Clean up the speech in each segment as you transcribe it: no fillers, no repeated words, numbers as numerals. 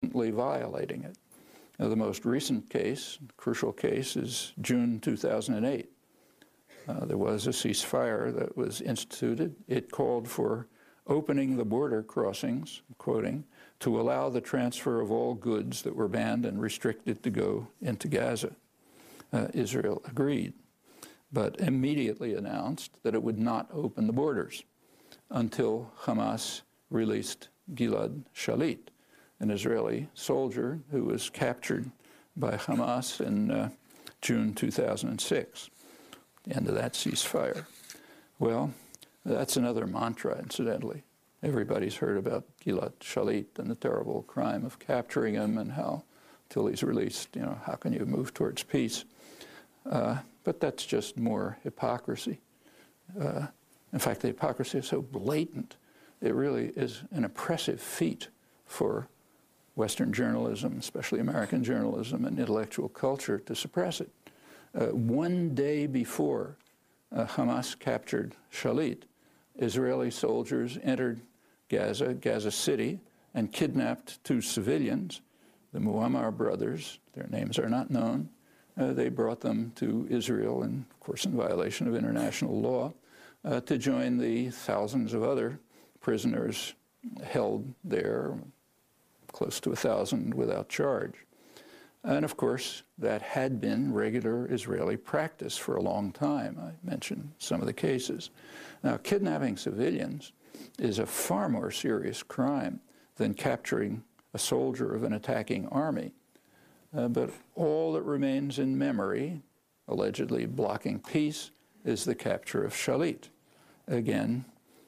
blatantly violating it. Now, the most recent case, crucial case, is June 2008. There was a ceasefire that was instituted. It called for opening the border crossings, quoting, to allow the transfer of all goods that were banned and restricted to go into Gaza. Israel agreed, but immediately announced that it would not open the borders until Hamas released Gilad Shalit, an Israeli soldier who was captured by Hamas in June 2006, the end of that ceasefire. Well, that's another mantra, incidentally. Everybody's heard about Gilad Shalit and the terrible crime of capturing him and how, till he's released, how can you move towards peace? But that's just more hypocrisy. In fact, the hypocrisy is so blatant, it really is an oppressive feat for Western journalism, especially American journalism and intellectual culture, to suppress it. One day before Hamas captured Shalit, Israeli soldiers entered Gaza City, and kidnapped 2 civilians, the Muammar brothers. Their names are not known. They brought them to Israel, and of course in violation of international law, to join the thousands of other prisoners held there, close to 1,000 without charge. And of course, that had been regular Israeli practice for a long time. I mentioned some of the cases. Now, kidnapping civilians is a far more serious crime than capturing a soldier of an attacking army. But all that remains in memory, allegedly blocking peace, is the capture of Shalit. Again,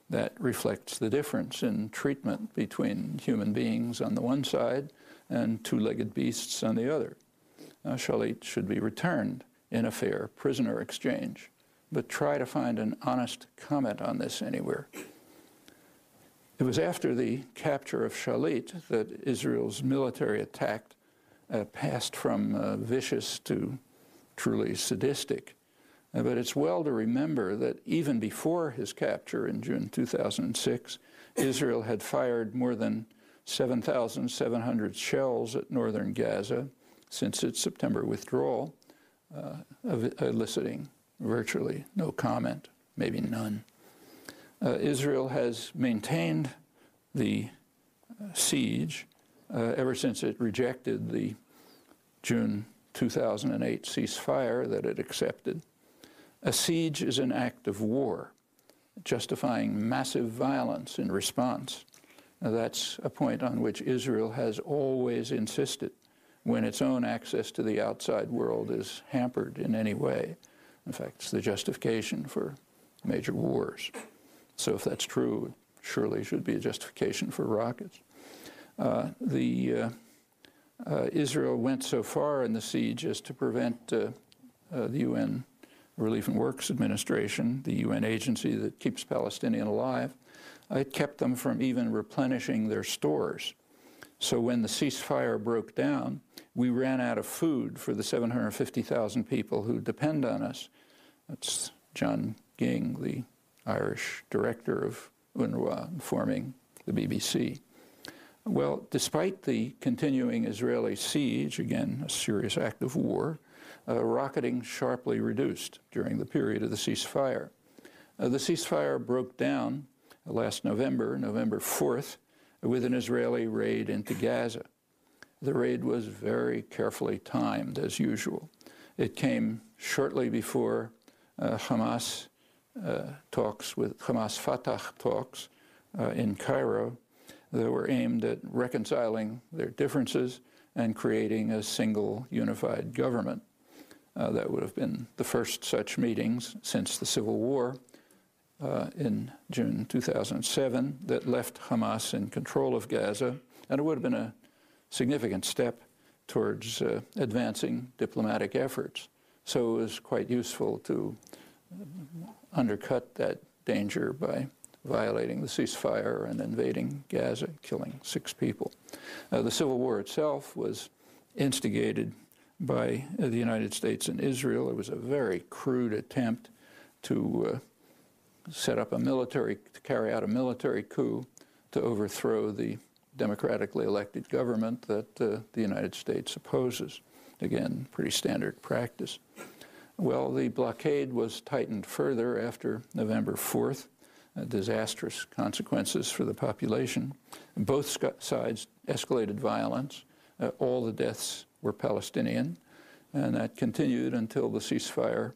that reflects the difference in treatment between human beings on the one side and 2-legged beasts on the other. Shalit should be returned in a fair prisoner exchange, but try to find an honest comment on this anywhere. It was after the capture of Shalit that Israel's military attack passed from vicious to truly sadistic. But it's well to remember that even before his capture in June 2006, Israel had fired more than 7,700 shells at northern Gaza since its September withdrawal, eliciting virtually no comment, maybe none. Israel has maintained the siege ever since it rejected the June 2008 ceasefire that it accepted. A siege is an act of war, justifying massive violence in response. Now, that's a point on which Israel has always insisted when its own access to the outside world is hampered in any way. In fact, it's the justification for major wars. So if that's true, it surely should be a justification for rockets. Israel went so far in the siege as to prevent the UN Relief and Works Administration, the UN agency that keeps Palestinians alive, it kept them from even replenishing their stores. So when the ceasefire broke down, we ran out of food for the 750,000 people who depend on us. That's John Ging, the Irish director of UNRWA, informing the BBC. Well, despite the continuing Israeli siege, again, a serious act of war, rocketing sharply reduced during the period of the ceasefire. The ceasefire broke down last November, November 4th, with an Israeli raid into Gaza. The raid was very carefully timed, as usual. It came shortly before Hamas Fatah talks in Cairo that were aimed at reconciling their differences and creating a single unified government. That would have been the first such meetings since the Civil War in June 2007 that left Hamas in control of Gaza, and it would have been a significant step towards advancing diplomatic efforts. So it was quite useful to undercut that danger by violating the ceasefire and invading Gaza, killing 6 people. The Civil War itself was instigated by the United States and Israel. It was a very crude attempt to carry out a military coup to overthrow the democratically elected government that the United States opposes. Again, pretty standard practice. Well, the blockade was tightened further after November 4th, disastrous consequences for the population. Both sides escalated violence. All the deaths were Palestinian, and that continued until the ceasefire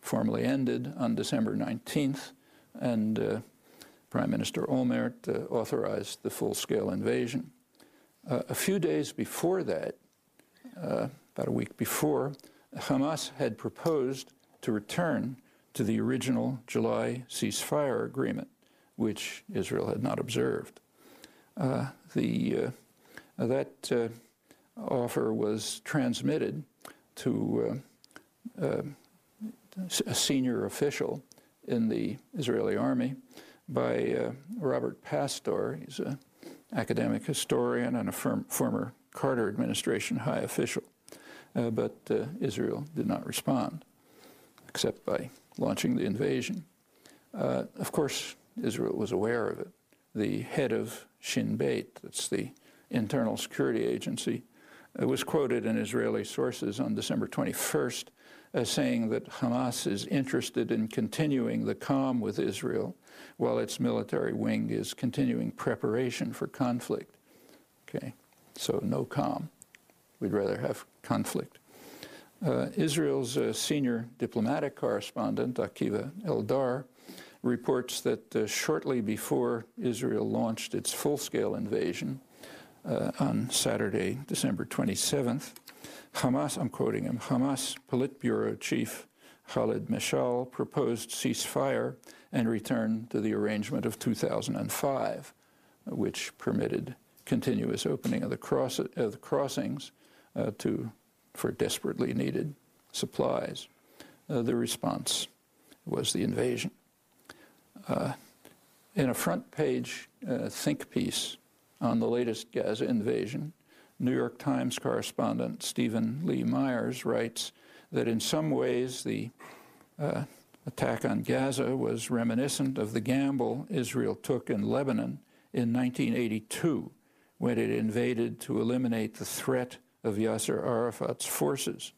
formally ended on December 19th, and Prime Minister Olmert authorized the full-scale invasion. A few days before that, about a week before, Hamas had proposed to return to the original July ceasefire agreement, which Israel had not observed. That offer was transmitted to a senior official in the Israeli army by Robert Pastor. He's an academic historian and a former Carter administration high official. But Israel did not respond, except by launching the invasion. Of course, Israel was aware of it. The head of Shin Bet, that's the internal security agency, was quoted in Israeli sources on December 21st as saying that Hamas is interested in continuing the calm with Israel while its military wing is continuing preparation for conflict. Okay, so no calm. We'd rather have conflict. Israel's senior diplomatic correspondent, Akiva Eldar, reports that shortly before Israel launched its full-scale invasion on Saturday, December 27th, Hamas, I'm quoting him, Hamas Politburo chief Khalid Meshal proposed ceasefire and return to the arrangement of 2005, which permitted continuous opening of the crossings for desperately needed supplies. The response was the invasion. In a front-page think piece on the latest Gaza invasion, New York Times correspondent Stephen Lee Myers writes that in some ways the attack on Gaza was reminiscent of the gamble Israel took in Lebanon in 1982, when it invaded to eliminate the threat of Yasser Arafat's forces.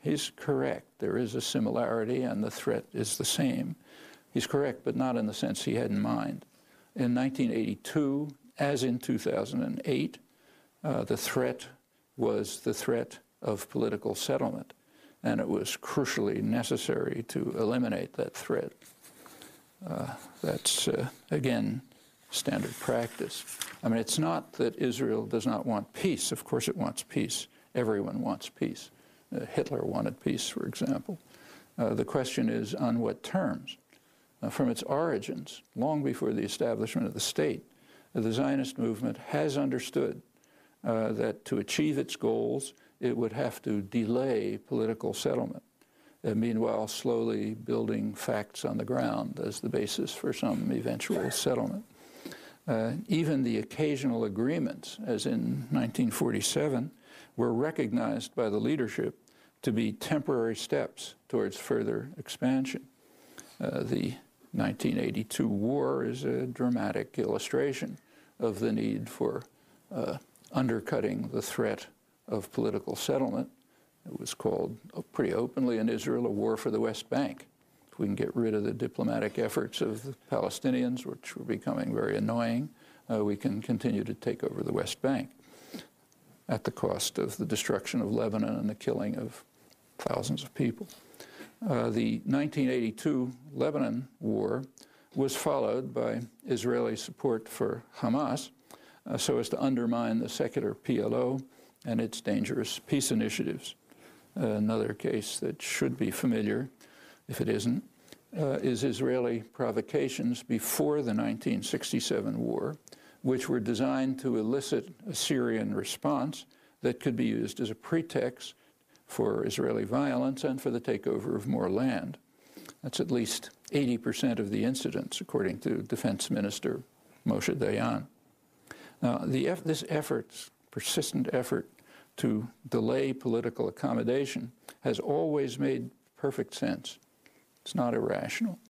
He's correct. There is a similarity, and the threat is the same. He's correct, but not in the sense he had in mind. In 1982, as in 2008, the threat was the threat of political settlement, and it was crucially necessary to eliminate that threat. That's, again, standard practice. I mean, it's not that Israel does not want peace. Of course it wants peace. Everyone wants peace. Hitler wanted peace, for example. The question is, on what terms? From its origins, long before the establishment of the state, the Zionist movement has understood that to achieve its goals, it would have to delay political settlement, meanwhile slowly building facts on the ground as the basis for some eventual settlement. Even the occasional agreements, as in 1947, were recognized by the leadership to be temporary steps towards further expansion. The 1982 war is a dramatic illustration of the need for undercutting the threat of political settlement. It was called pretty openly in Israel a war for the West Bank. If we can get rid of the diplomatic efforts of the Palestinians, which were becoming very annoying, we can continue to take over the West Bank at the cost of the destruction of Lebanon and the killing of thousands of people. The 1982 Lebanon war was followed by Israeli support for Hamas so as to undermine the secular PLO and its dangerous peace initiatives. Another case that should be familiar, if it isn't, is Israeli provocations before the 1967 war, which were designed to elicit a Syrian response that could be used as a pretext for Israeli violence and for the takeover of more land. That's at least 80% of the incidents, according to Defense Minister Moshe Dayan. Now, this persistent effort to delay political accommodation has always made perfect sense. It's not irrational.